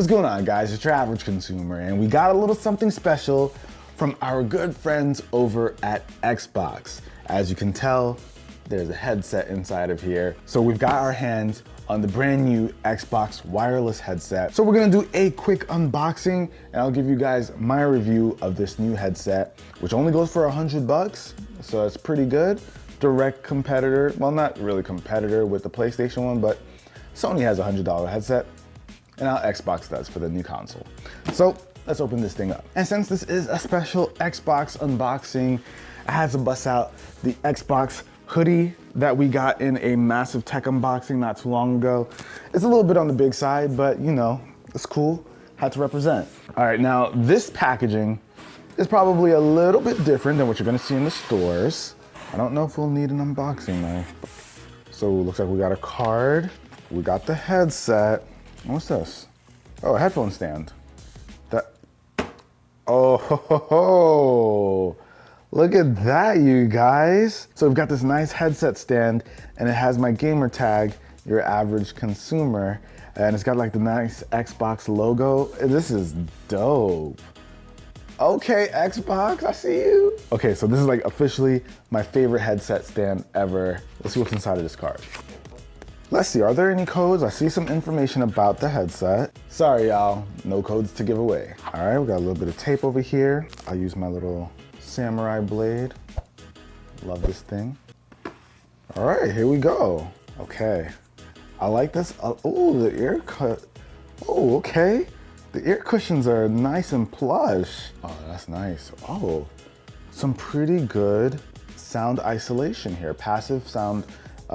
What's going on, guys? It's your average consumer, and we got a little something special from our good friends over at Xbox. As you can tell, there's a headset inside of here. So we've got our hands on the brand new Xbox wireless headset. So we're gonna do a quick unboxing, and I'll give you guys my review of this new headset, which only goes for $100, so it's pretty good. Direct competitor, well, not really competitor with the PlayStation one, but Sony has a $100 headset, and now Xbox does for the new console. So let's open this thing up. And since this is a special Xbox unboxing, I had to bust out the Xbox hoodie that we got in a massive tech unboxing not too long ago. It's a little bit on the big side, but you know, it's cool, had to represent. All right, now this packaging is probably a little bit different than what you're gonna see in the stores. I don't know if we'll need an unboxing though. So it looks like we got a card, we got the headset. What's this? Oh, a headphone stand. Oh, ho, ho, ho. Look at that, you guys. So we've got this nice headset stand, and it has my gamer tag, UrAvgConsumer, and it's got like the nice Xbox logo. This is dope. Okay, Xbox, I see you. Okay, so this is like officially my favorite headset stand ever. Let's see what's inside of this card. Let's see, are there any codes? I see some information about the headset. Sorry, y'all, no codes to give away. All right, we got a little bit of tape over here. I'll use my little samurai blade. Love this thing. All right, here we go. Okay, I like this. Oh, the ear cut. Oh, okay. The ear cushions are nice and plush. Oh, that's nice. Oh, some pretty good sound isolation here. Passive sound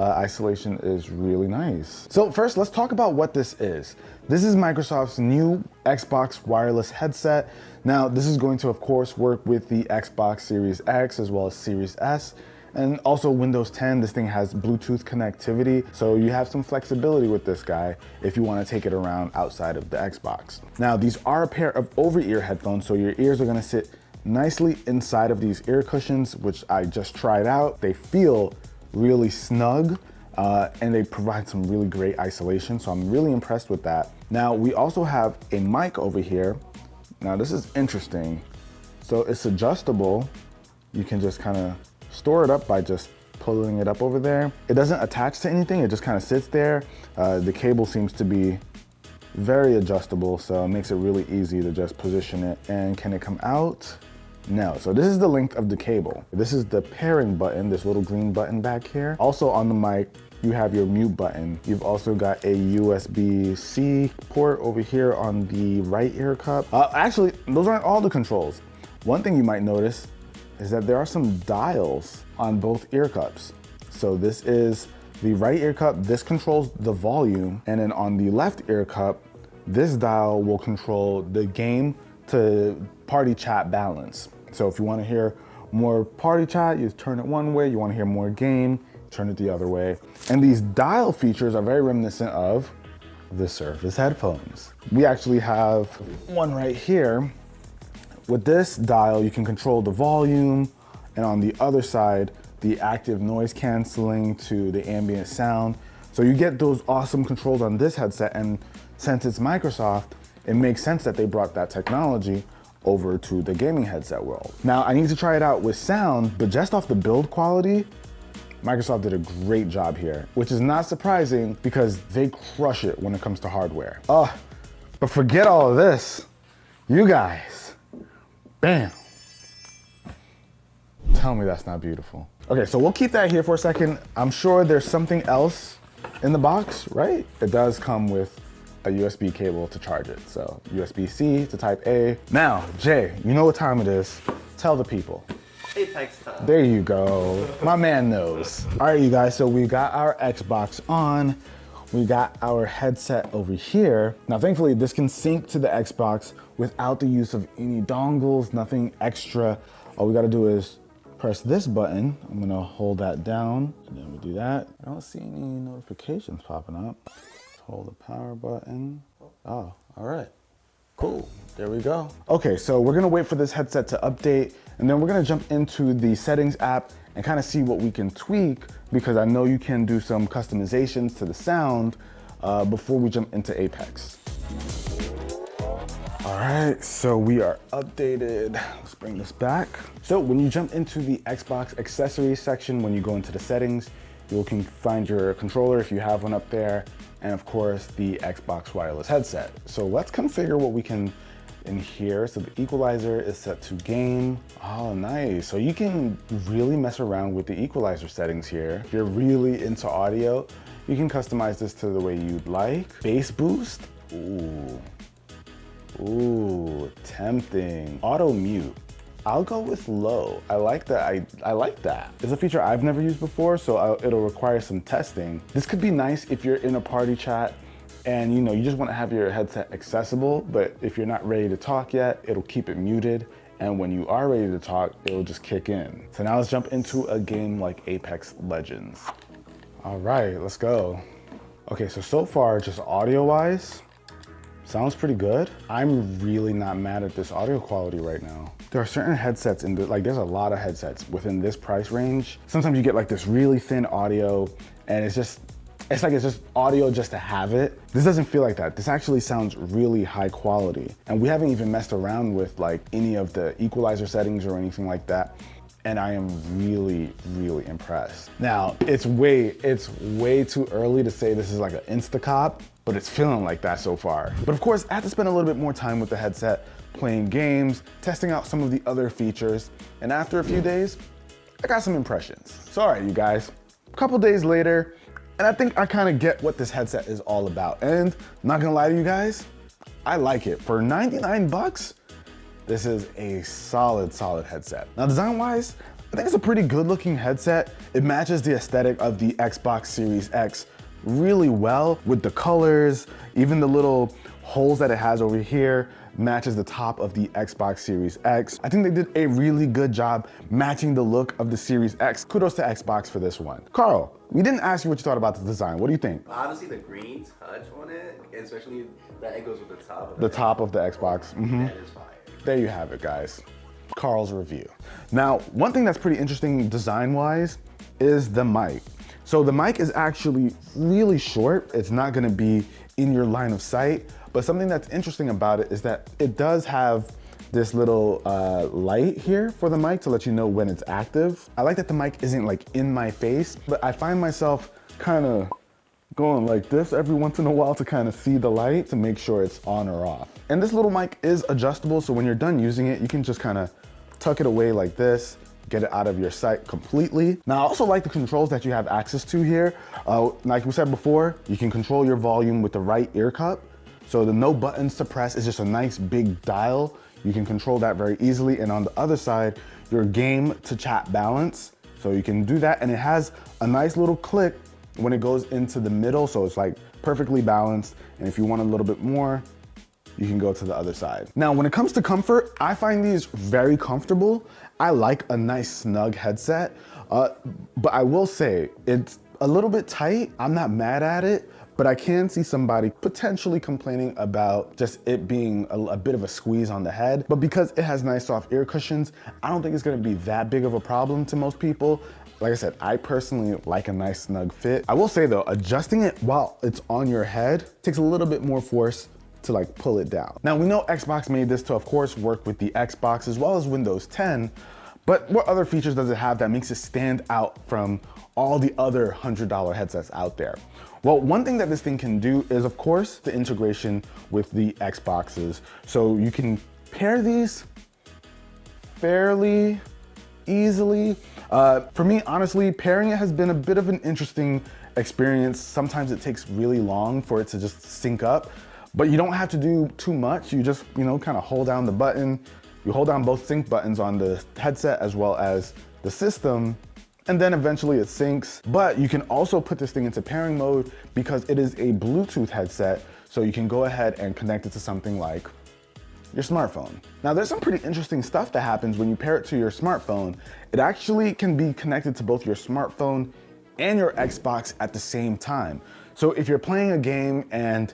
isolation is really nice. So first, let's talk about what this is. This is Microsoft's new Xbox wireless headset. Now, this is going to, of course, work with the Xbox Series X as well as Series S. And also Windows 10, this thing has Bluetooth connectivity, so you have some flexibility with this guy if you want to take it around outside of the Xbox. Now, these are a pair of over-ear headphones, so your ears are going to sit nicely inside of these ear cushions, which I just tried out. They feel really snug, and they provide some really great isolation, so I'm really impressed with that. Now, we also have a mic over here. Now, this is interesting. So it's adjustable. You can just kind of store it up by just pulling it up over there. It doesn't attach to anything, it just kind of sits there. The cable seems to be very adjustable, so it makes it really easy to just position it. And can it come out? No. So this is the length of the cable. This is the pairing button, this little green button back here. Also on the mic, you have your mute button. You've also got a USB-C port over here on the right ear cup. Actually, those aren't all the controls. One thing you might notice is that there are some dials on both ear cups. So this is the right ear cup, this controls the volume, and then on the left ear cup, this dial will control the game to party chat balance. So if you want to hear more party chat, you turn it one way. You want to hear more game, turn it the other way. And these dial features are very reminiscent of the Surface headphones. We actually have one right here. With this dial, you can control the volume, and on the other side, the active noise canceling to the ambient sound. So you get those awesome controls on this headset, and since it's Microsoft, it makes sense that they brought that technology over to the gaming headset world. Now, I need to try it out with sound, but just off the build quality, Microsoft did a great job here, which is not surprising because they crush it when it comes to hardware. But forget all of this. You guys, bam. Tell me that's not beautiful. Okay, so we'll keep that here for a second. I'm sure there's something else in the box, right? It does come with a USB cable to charge it. So USB-C to type A. Now, Jay, you know what time it is. Tell the people. Apex time. There you go. My man knows. All right, you guys, so we got our Xbox on. We got our headset over here. Now, thankfully, this can sync to the Xbox without the use of any dongles, nothing extra. All we gotta do is press this button. I'm gonna hold that down, and then we do that. I don't see any notifications popping up. Hold the power button. Oh, all right. Cool, there we go. Okay, so we're gonna wait for this headset to update, and then we're gonna jump into the settings app and kind of see what we can tweak, because I know you can do some customizations to the sound before we jump into Apex. All right, so we are updated. Let's bring this back. So when you jump into the Xbox accessories section, when you go into the settings, you can find your controller if you have one up there, and of course the Xbox wireless headset. So let's configure what we can in here. So the equalizer is set to game. Oh, nice. So you can really mess around with the equalizer settings here. If you're really into audio, you can customize this to the way you'd like. Bass boost, Ooh, tempting. Auto mute. I'll go with low. I like that. I like that. It's a feature I've never used before, so it'll require some testing. This could be nice if you're in a party chat and you just want to have your headset accessible, but if you're not ready to talk yet, it'll keep it muted. And when you are ready to talk, it'll just kick in. So now let's jump into a game like Apex Legends. All right, let's go. Okay, so far, just audio-wise, sounds pretty good. I'm really not mad at this audio quality right now. There are certain headsets there's a lot of headsets within this price range. Sometimes you get like this really thin audio and it's just audio just to have it. This doesn't feel like that. This actually sounds really high quality. And we haven't even messed around with like any of the equalizer settings or anything like that. And I am really, really impressed. Now, it's way too early to say this is like an insta-cop, but it's feeling like that so far. But of course, I had to spend a little bit more time with the headset, playing games, testing out some of the other features. And after a few days, I got some impressions. So all right, you guys, a couple days later, and I think I kind of get what this headset is all about. And I'm not gonna lie to you guys, I like it. For 99 bucks, this is a solid headset. Now design-wise, I think it's a pretty good looking headset. It matches the aesthetic of the Xbox Series X really well with the colors, even the little holes that it has over here matches the top of the Xbox Series X. I think they did a really good job matching the look of the Series X. Kudos to Xbox for this one. Carl, we didn't ask you what you thought about the design. What do you think? Honestly, the green touch on it, especially that it goes with the top of the top of the Xbox. That is fire. There you have it, guys. Carl's review. Now, one thing that's pretty interesting design-wise is the mic. So the mic is actually really short. It's not gonna be in your line of sight, but something that's interesting about it is that it does have this little light here for the mic to let you know when it's active. I like that the mic isn't like in my face, but I find myself kind of going like this every once in a while to kind of see the light to make sure it's on or off. And this little mic is adjustable, so when you're done using it, you can just kind of tuck it away like this, get it out of your sight completely. Now, I also like the controls that you have access to here. Like we said before, you can control your volume with the right ear cup. So the no buttons to press is just a nice big dial. You can control that very easily. And on the other side, your game to chat balance. So you can do that. And it has a nice little click when it goes into the middle. So it's like perfectly balanced. And if you want a little bit more, you can go to the other side. Now, when it comes to comfort, I find these very comfortable. I like a nice snug headset, but I will say it's a little bit tight. I'm not mad at it, but I can see somebody potentially complaining about just it being a bit of a squeeze on the head. But because it has nice soft ear cushions, I don't think it's gonna be that big of a problem to most people. Like I said, I personally like a nice snug fit. I will say though, adjusting it while it's on your head takes a little bit more force to like pull it down. Now we know Xbox made this to of course work with the Xbox as well as Windows 10, but what other features does it have that makes it stand out from all the other $100 headsets out there? Well, one thing that this thing can do is of course the integration with the Xboxes. So you can pair these fairly easily. For me, honestly, pairing it has been a bit of an interesting experience. Sometimes it takes really long for it to just sync up. But you don't have to do too much. You just, kind of hold down the button. You hold down both sync buttons on the headset as well as the system, and then eventually it syncs. But you can also put this thing into pairing mode because it is a Bluetooth headset, so you can go ahead and connect it to something like your smartphone. Now, there's some pretty interesting stuff that happens when you pair it to your smartphone. It actually can be connected to both your smartphone and your Xbox at the same time. So if you're playing a game and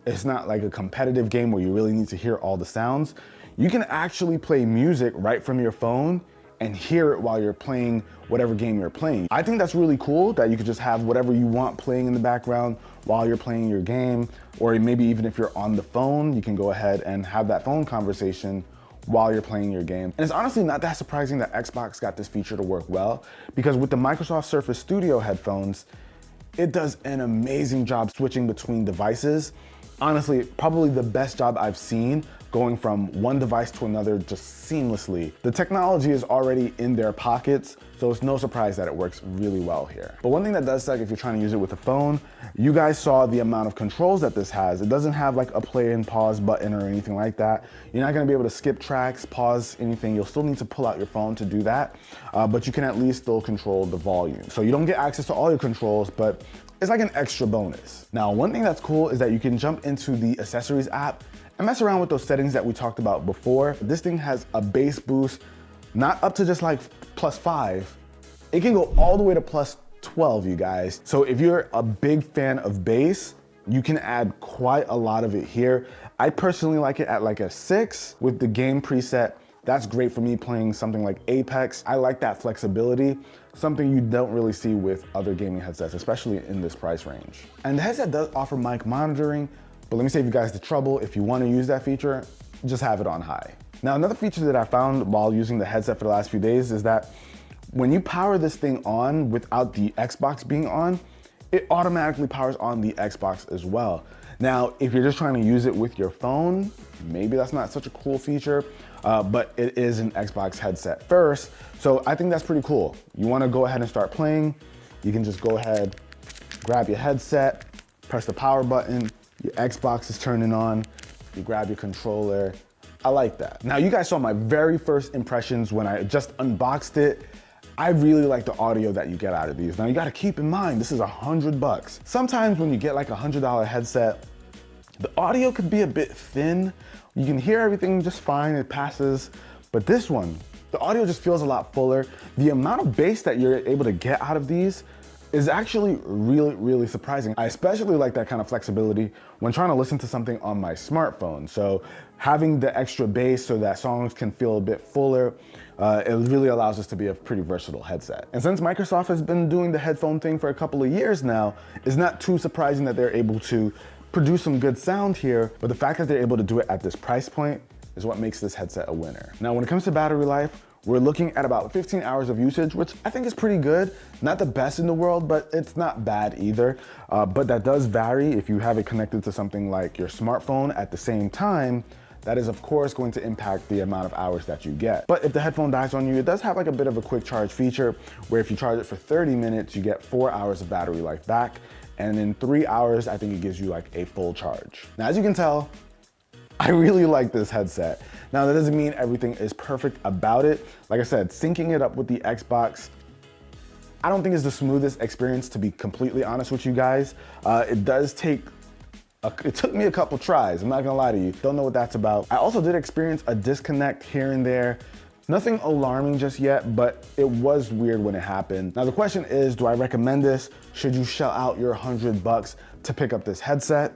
it's not like a competitive game where you really need to hear all the sounds, you can actually play music right from your phone and hear it while you're playing whatever game you're playing. I think that's really cool that you could just have whatever you want playing in the background while you're playing your game, or maybe even if you're on the phone, you can go ahead and have that phone conversation while you're playing your game. And it's honestly not that surprising that Xbox got this feature to work well, because with the Microsoft Surface Studio headphones, it does an amazing job switching between devices. Honestly, probably the best job I've seen going from one device to another just seamlessly. The technology is already in their pockets, so it's no surprise that it works really well here. But one thing that does suck if you're trying to use it with a phone, you guys saw the amount of controls that this has. It doesn't have like a play and pause button or anything like that. You're not gonna be able to skip tracks, pause anything. You'll still need to pull out your phone to do that, but you can at least still control the volume. So you don't get access to all your controls, but it's like an extra bonus. Now, one thing that's cool is that you can jump into the accessories app and mess around with those settings that we talked about before. This thing has a bass boost, not up to just like +5. It can go all the way to +12, you guys. So if you're a big fan of bass, you can add quite a lot of it here. I personally like it at like a 6 with the game preset. That's great for me playing something like Apex. I like that flexibility, something you don't really see with other gaming headsets, especially in this price range. And the headset does offer mic monitoring, but let me save you guys the trouble. If you want to use that feature, just have it on high. Now, another feature that I found while using the headset for the last few days is that when you power this thing on without the Xbox being on, it automatically powers on the Xbox as well. Now, if you're just trying to use it with your phone, maybe that's not such a cool feature, but it is an Xbox headset first, so I think that's pretty cool. You wanna go ahead and start playing, you can just go ahead, grab your headset, press the power button, your Xbox is turning on, you grab your controller. I like that. Now, you guys saw my very first impressions when I just unboxed it. I really like the audio that you get out of these. Now, you gotta keep in mind, this is $100. Sometimes when you get like a $100 headset, the audio could be a bit thin. You can hear everything just fine, it passes. But this one, the audio just feels a lot fuller. The amount of bass that you're able to get out of these is actually really, really surprising. I especially like that kind of flexibility when trying to listen to something on my smartphone. So having the extra bass so that songs can feel a bit fuller, it really allows us to be a pretty versatile headset. And since Microsoft has been doing the headphone thing for a couple of years now, it's not too surprising that they're able to produce some good sound here, but the fact that they're able to do it at this price point is what makes this headset a winner. Now, when it comes to battery life, we're looking at about 15 hours of usage, which I think is pretty good. Not the best in the world, but it's not bad either. But that does vary if you have it connected to something like your smartphone at the same time. That is, of course, going to impact the amount of hours that you get. But if the headphone dies on you, it does have like a bit of a quick charge feature where if you charge it for 30 minutes, you get 4 hours of battery life back. And in 3 hours, I think it gives you like a full charge. Now, as you can tell, I really like this headset. Now, that doesn't mean everything is perfect about it. Like I said, syncing it up with the Xbox, I don't think is the smoothest experience, to be completely honest with you guys. It took me a couple tries, I'm not gonna lie to you. Don't know what that's about. I also did experience a disconnect here and there. Nothing alarming just yet, but it was weird when it happened. Now the question is, do I recommend this? Should you shell out your $100 to pick up this headset?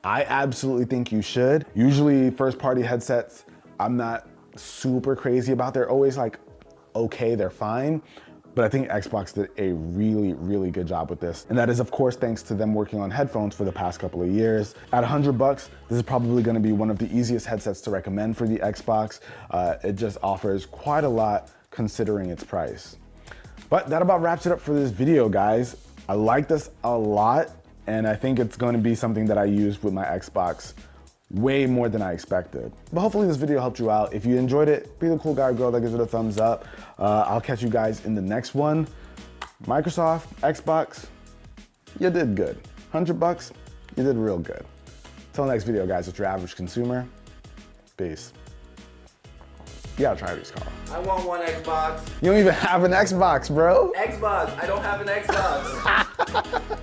I absolutely think you should. Usually first-party headsets, I'm not super crazy about. They're always like, okay, they're fine. But I think Xbox did a really, really good job with this. And that is, of course, thanks to them working on headphones for the past couple of years. At $100, this is probably gonna be one of the easiest headsets to recommend for the Xbox. It just offers quite a lot considering its price. But that about wraps it up for this video, guys. I like this a lot, and I think it's gonna be something that I use with my Xbox way more than I expected. But hopefully this video helped you out. If you enjoyed it, be the cool guy or girl that gives it a thumbs up. I'll catch you guys in the next one. Microsoft, Xbox, you did good. $100, you did real good. Till next video, guys, it's your average consumer. Peace. You gotta try these, Carl. I want one Xbox. You don't even have an Xbox, bro. Xbox, I don't have an Xbox.